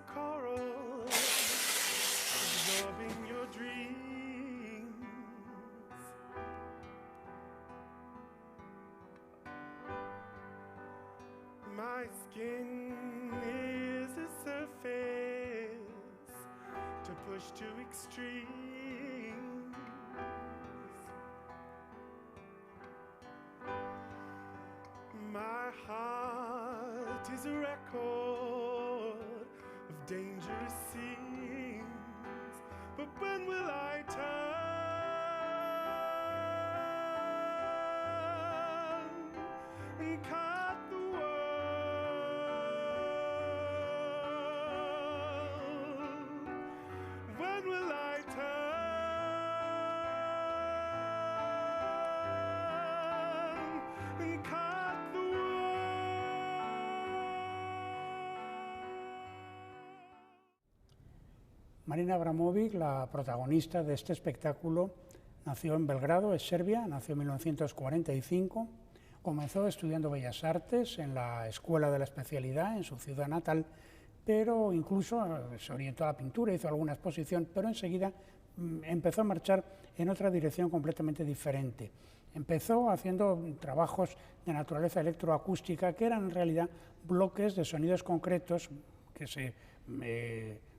coral absorbing your dreams. My skin is a surface to push to extremes. My heart is a record of dangerous scenes, but when will I turn and cut the world? When will I turn and cut the world? Marina Abramovic, la protagonista de este espectáculo, nació en Belgrado, es Serbia, nació en 1945, comenzó estudiando Bellas Artes en la Escuela de la Especialidad en su ciudad natal, pero incluso se orientó a la pintura, hizo alguna exposición, pero enseguida empezó a marchar en otra dirección completamente diferente. Empezó haciendo trabajos de naturaleza electroacústica, que eran en realidad bloques de sonidos concretos que se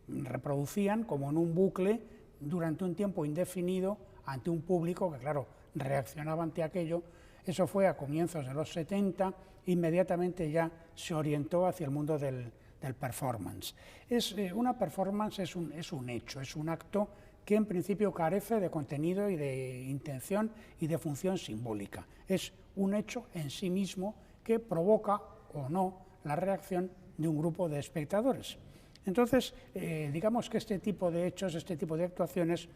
reproducían como en un bucle durante un tiempo indefinido ante un público que, claro, reaccionaba ante aquello. Eso fue a comienzos de los 70, inmediatamente ya se orientó hacia el mundo del performance. Una performance es un hecho, es un acto que en principio carece de contenido y de intención y de función simbólica. Es un hecho en sí mismo que provoca o no la reacción de un grupo de espectadores. Entonces, digamos que este tipo de hechos, este tipo de actuaciones,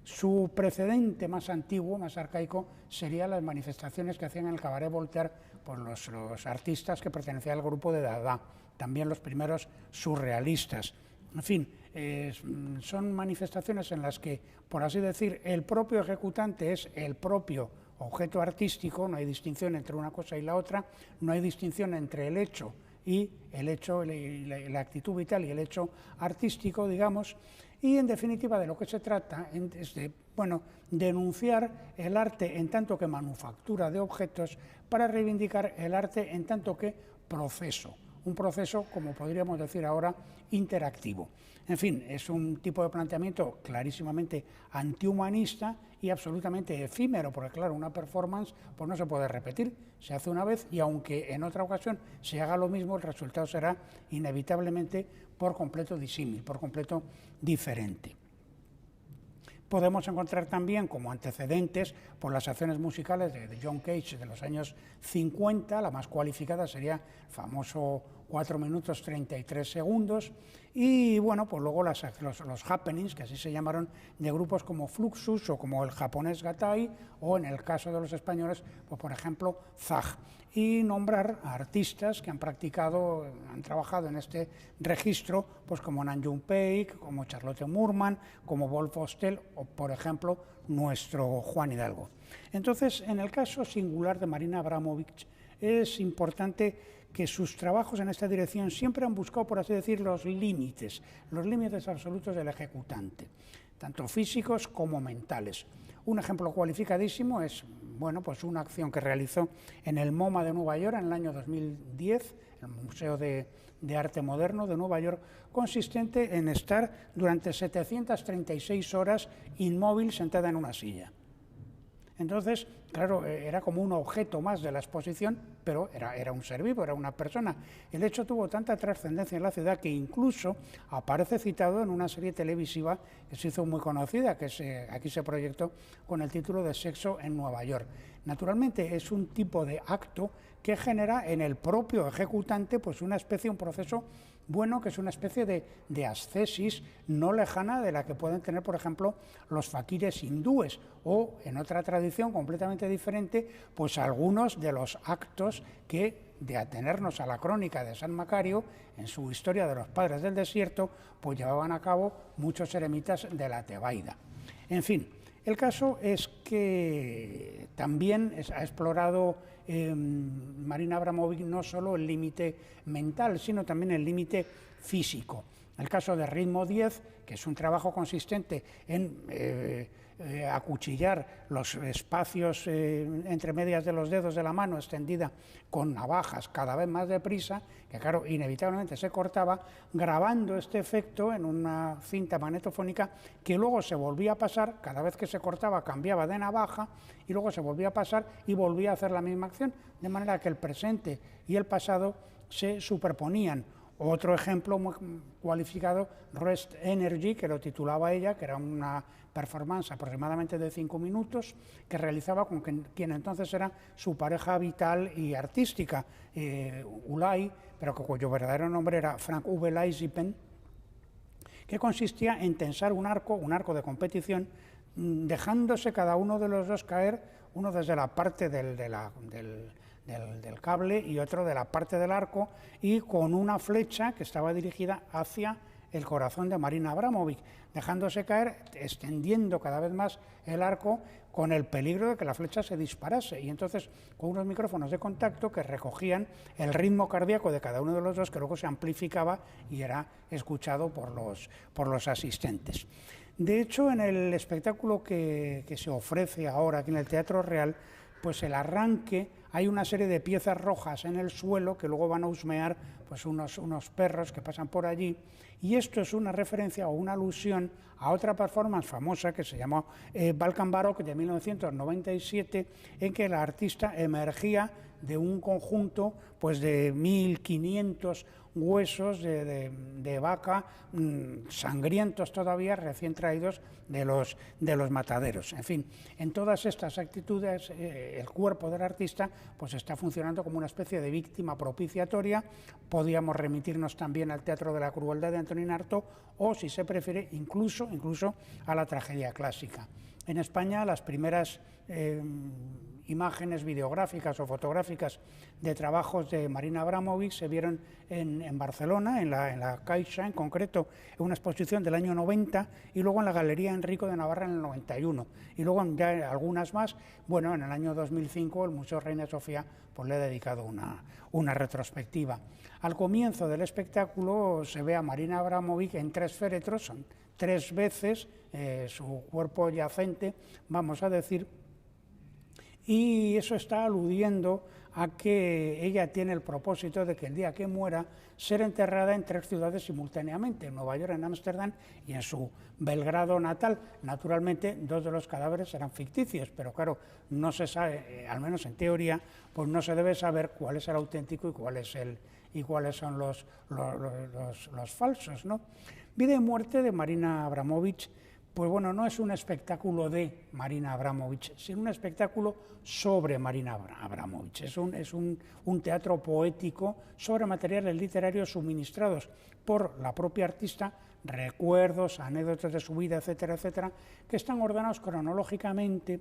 su precedente más antiguo, más arcaico, serían las manifestaciones que hacían en el Cabaret Voltaire por los artistas que pertenecían al grupo de Dada, también los primeros surrealistas. En fin, son manifestaciones en las que, por así decir, el propio ejecutante es el propio objeto artístico, no hay distinción entre una cosa y la otra, no hay distinción entre el hecho y la actitud vital y el hecho artístico, digamos, y en definitiva de lo que se trata es de, denunciar el arte en tanto que manufactura de objetos para reivindicar el arte en tanto que proceso. Un proceso, como podríamos decir ahora, interactivo. En fin, es un tipo de planteamiento clarísimamente antihumanista y absolutamente efímero, porque claro, una performance pues no se puede repetir, se hace una vez y aunque en otra ocasión se haga lo mismo, el resultado será inevitablemente por completo disímil, por completo diferente. Podemos encontrar también como antecedentes por las acciones musicales de John Cage de los años 50, la más cualificada sería el famoso 4 minutos 33 segundos, y bueno, pues luego los happenings, que así se llamaron, de grupos como Fluxus o como el japonés Gatai, o en el caso de los españoles, pues por ejemplo, Zag, y nombrar a artistas que han trabajado en este registro, pues como Nam June Paik, como Charlotte Moorman, como Wolf Hostel, o por ejemplo, nuestro Juan Hidalgo. Entonces, en el caso singular de Marina Abramovic, es importante que sus trabajos en esta dirección siempre han buscado, por así decir, los límites absolutos del ejecutante, tanto físicos como mentales. Un ejemplo cualificadísimo es, pues una acción que realizó en el MoMA de Nueva York en el año 2010, el Museo de Arte Moderno de Nueva York, consistente en estar durante 736 horas inmóvil sentada en una silla. Entonces, claro, era como un objeto más de la exposición, pero era un ser vivo, era una persona. El hecho tuvo tanta trascendencia en la ciudad que incluso aparece citado en una serie televisiva que se hizo muy conocida, que aquí se proyectó con el título de Sexo en Nueva York. Naturalmente es un tipo de acto que genera en el propio ejecutante pues un proceso que es una especie de ascesis no lejana de la que pueden tener, por ejemplo, los faquires hindúes o, en otra tradición completamente diferente, pues algunos de los actos que, de atenernos a la crónica de San Macario, en su historia de los padres del desierto, pues llevaban a cabo muchos eremitas de la Tebaida. En fin, el caso es que también ha explorado Marina Abramovic no solo el límite mental, sino también el límite físico. En el caso de Ritmo 10, que es un trabajo consistente en acuchillar los espacios entre medias de los dedos de la mano extendida con navajas cada vez más deprisa, que claro, inevitablemente se cortaba, grabando este efecto en una cinta magnetofónica que luego se volvía a pasar, cada vez que se cortaba cambiaba de navaja y luego se volvía a pasar y volvía a hacer la misma acción, de manera que el presente y el pasado se superponían. Otro ejemplo muy cualificado, Rest Energy, que lo titulaba ella, que era una performance aproximadamente de 5 minutos, que realizaba con quien entonces era su pareja vital y artística, Ulay, pero cuyo verdadero nombre era Frank Uwe Leisipen, que consistía en tensar un arco de competición, dejándose cada uno de los dos caer, uno desde la parte del cable y otro de la parte del arco, y con una flecha que estaba dirigida hacia el corazón de Marina Abramovic, dejándose caer, extendiendo cada vez más el arco con el peligro de que la flecha se disparase, y entonces con unos micrófonos de contacto que recogían el ritmo cardíaco de cada uno de los dos, que luego se amplificaba y era escuchado por los asistentes. De hecho, en el espectáculo que se ofrece ahora aquí en el Teatro Real, pues el arranque, hay una serie de piezas rojas en el suelo que luego van a husmear pues unos perros que pasan por allí, y esto es una referencia o una alusión a otra performance famosa que se llamó Balkan Baroque de 1997, en que la artista emergía de un conjunto pues de 1500 huesos de vaca sangrientos todavía, recién traídos de los mataderos. En fin, en todas estas actitudes el cuerpo del artista pues está funcionando como una especie de víctima propiciatoria. Podíamos remitirnos también al Teatro de la Crueldad de Antonín Artaud, o, si se prefiere, incluso a la tragedia clásica. En España, las primeras imágenes videográficas o fotográficas de trabajos de Marina Abramovic se vieron en Barcelona, en la Caixa en concreto, en una exposición del año 90, y luego en la Galería Enrico de Navarra en el 91, y luego ya algunas más. Bueno, en el año 2005 el Museo Reina Sofía pues le ha dedicado una retrospectiva. Al comienzo del espectáculo se ve a Marina Abramovic en 3 féretros, son 3 veces su cuerpo yacente, vamos a decir, y eso está aludiendo a que ella tiene el propósito de que el día que muera ser enterrada en 3 ciudades simultáneamente, en Nueva York, en Ámsterdam y en su Belgrado natal. Naturalmente, 2 de los cadáveres eran ficticios, pero claro, no se sabe, al menos en teoría, pues no se debe saber cuál es el auténtico y cuáles son los falsos, ¿no? Vida y muerte de Marina Abramovic. Pues bueno, no es un espectáculo de Marina Abramovic, sino un espectáculo sobre Marina Abramovic. Es un teatro poético sobre materiales literarios suministrados por la propia artista, recuerdos, anécdotas de su vida, etcétera, etcétera, que están ordenados cronológicamente,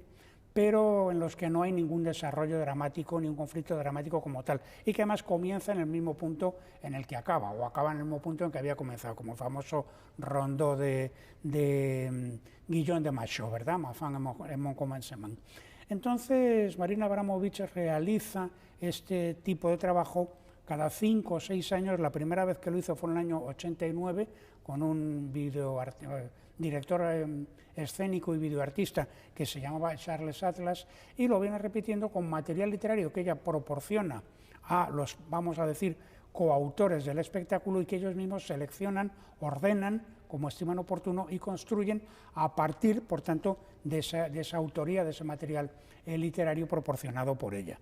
pero en los que no hay ningún desarrollo dramático ni un conflicto dramático como tal, y que además comienza en el mismo punto en el que acaba, o acaba en el mismo punto en que había comenzado, como el famoso rondó de Guillaume de Machaut, ¿verdad? Ma fin et mon commencement. Entonces, Marina Abramovic realiza este tipo de trabajo cada 5 o 6 años. La primera vez que lo hizo fue en el año 89, con un director escénico y videoartista que se llamaba Charles Atlas, y lo viene repitiendo con material literario que ella proporciona a los, vamos a decir, coautores del espectáculo, y que ellos mismos seleccionan, ordenan como estiman oportuno y construyen a partir, por tanto, de esa autoría, de ese material literario proporcionado por ella.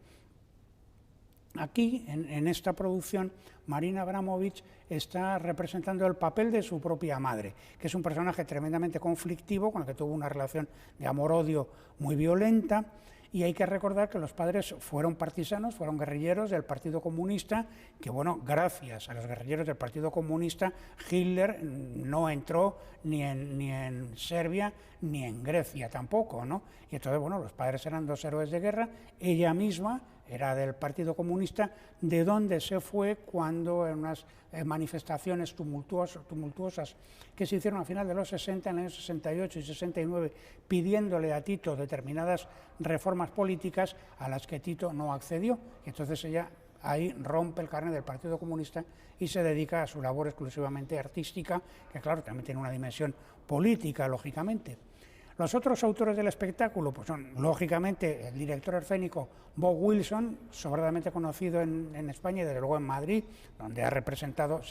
Aquí, en esta producción, Marina Abramovic está representando el papel de su propia madre, que es un personaje tremendamente conflictivo, con el que tuvo una relación de amor-odio muy violenta, y hay que recordar que los padres fueron partisanos, fueron guerrilleros del Partido Comunista, que bueno, gracias a los guerrilleros del Partido Comunista, Hitler no entró ni en Serbia ni en Grecia tampoco, ¿no? Y entonces, bueno, los padres eran 2 héroes de guerra, ella misma era del Partido Comunista, de donde se fue cuando en unas manifestaciones tumultuosas que se hicieron a final de los 60, en el año 68 y 69, pidiéndole a Tito determinadas reformas políticas a las que Tito no accedió. Y entonces ella ahí rompe el carnet del Partido Comunista y se dedica a su labor exclusivamente artística, que claro, también tiene una dimensión política, lógicamente. Los otros autores del espectáculo pues son, lógicamente, el director escénico Bob Wilson, sobradamente conocido en España y desde luego en Madrid, donde ha representado,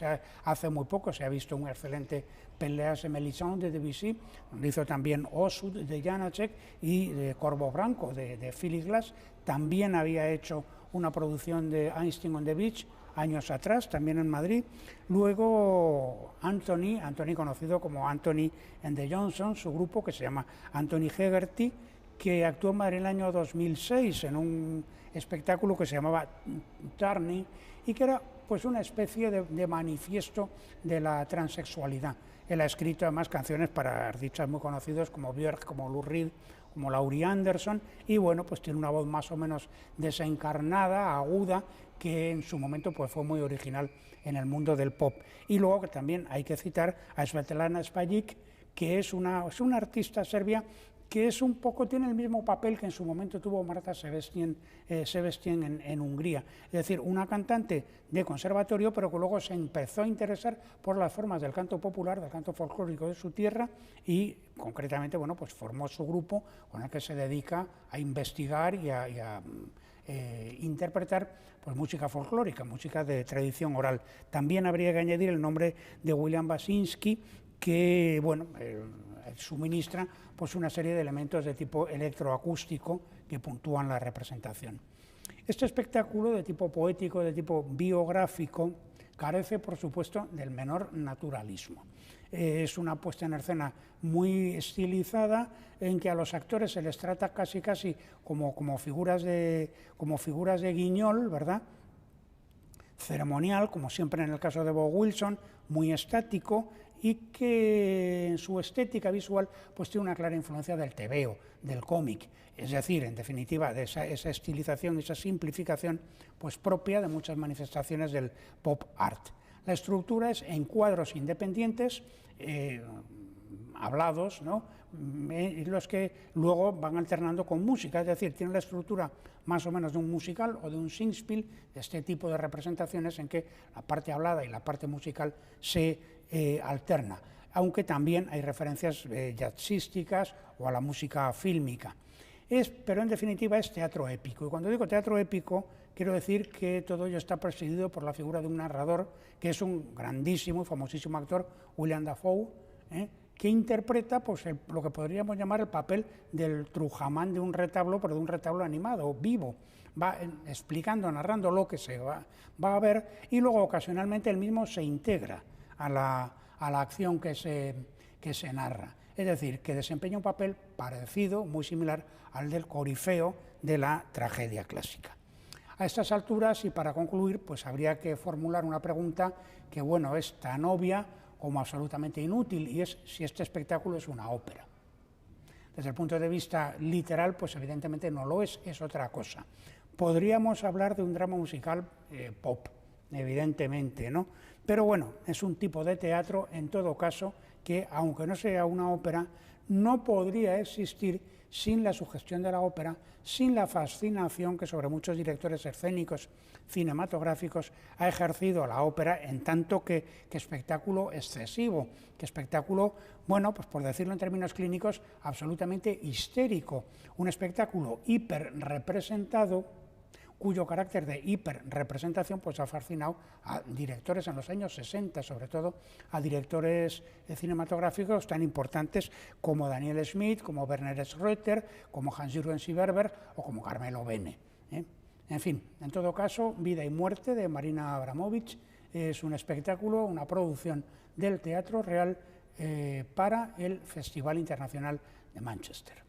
hace muy poco se ha visto un excelente Pelléas et Mélisande de Debussy, donde hizo también Osud de Janacek y de Corvo Branco de Philip Glass. También había hecho una producción de Einstein on the Beach años atrás, también en Madrid. Luego Anthony conocido como Anthony and the Johnsons, su grupo que se llama Anthony Hegarty, que actuó en Madrid en el año 2006 en un espectáculo que se llamaba Turning y que era pues una especie de manifiesto de la transexualidad. Él ha escrito además canciones para artistas muy conocidos como Björk, como Lou Reed, como Laurie Anderson, y bueno, pues tiene una voz más o menos desencarnada, aguda, que en su momento pues fue muy original en el mundo del pop. Y luego que también hay que citar a Svetlana Spajic, que es una artista serbia que es un poco, tiene el mismo papel que en su momento tuvo Marta Sebestyén en Hungría. Es decir, una cantante de conservatorio, pero que luego se empezó a interesar por las formas del canto popular, del canto folclórico de su tierra y concretamente, bueno, pues formó su grupo con el que se dedica a investigar y a interpretar pues música folclórica, música de tradición oral. También habría que añadir el nombre de William Basinski, que bueno, suministra pues una serie de elementos de tipo electroacústico que puntúan la representación. Este espectáculo de tipo poético, de tipo biográfico, carece, por supuesto, del menor naturalismo. Es una puesta en escena muy estilizada, en que a los actores se les trata casi como figuras de guiñol, ¿verdad? Ceremonial, como siempre en el caso de Bob Wilson, muy estático, y que en su estética visual pues tiene una clara influencia del tebeo, del cómic, es decir, en definitiva, de esa estilización, esa simplificación pues propia de muchas manifestaciones del pop art. La estructura es en cuadros independientes, hablados, ¿no? Los que luego van alternando con música, es decir, tienen la estructura más o menos de un musical o de un singspiel, de este tipo de representaciones en que la parte hablada y la parte musical se alterna, aunque también hay referencias jazzísticas o a la música fílmica. Pero en definitiva es teatro épico, y cuando digo teatro épico quiero decir que todo ello está presidido por la figura de un narrador que es un grandísimo y famosísimo actor, William Dafoe, que interpreta pues, lo que podríamos llamar el papel del Trujamán de un retablo, pero de un retablo animado, vivo. Va explicando, narrando lo que se va a ver, y luego ocasionalmente él mismo se integra a la acción que se narra. Es decir, que desempeña un papel parecido, muy similar al del corifeo de la tragedia clásica. A estas alturas, y para concluir, pues habría que formular una pregunta que, bueno, es tan obvia como absolutamente inútil, y es si este espectáculo es una ópera. Desde el punto de vista literal, pues evidentemente no lo es otra cosa. Podríamos hablar de un drama musical pop, evidentemente, ¿no? Pero bueno, es un tipo de teatro, en todo caso, que aunque no sea una ópera, no podría existir sin la sugestión de la ópera, sin la fascinación que sobre muchos directores escénicos cinematográficos ha ejercido la ópera, en tanto que espectáculo excesivo, que espectáculo, bueno, pues por decirlo en términos clínicos, absolutamente histérico, un espectáculo hiperrepresentado, cuyo carácter de hiperrepresentación pues ha fascinado a directores en los años 60, sobre todo a directores cinematográficos tan importantes como Daniel Schmidt, como Werner Schröter, como Hans-Jürgen Sieberber o como Carmelo Bene. En fin, en todo caso, Vida y muerte de Marina Abramovich es un espectáculo, una producción del Teatro Real para el Festival Internacional de Manchester.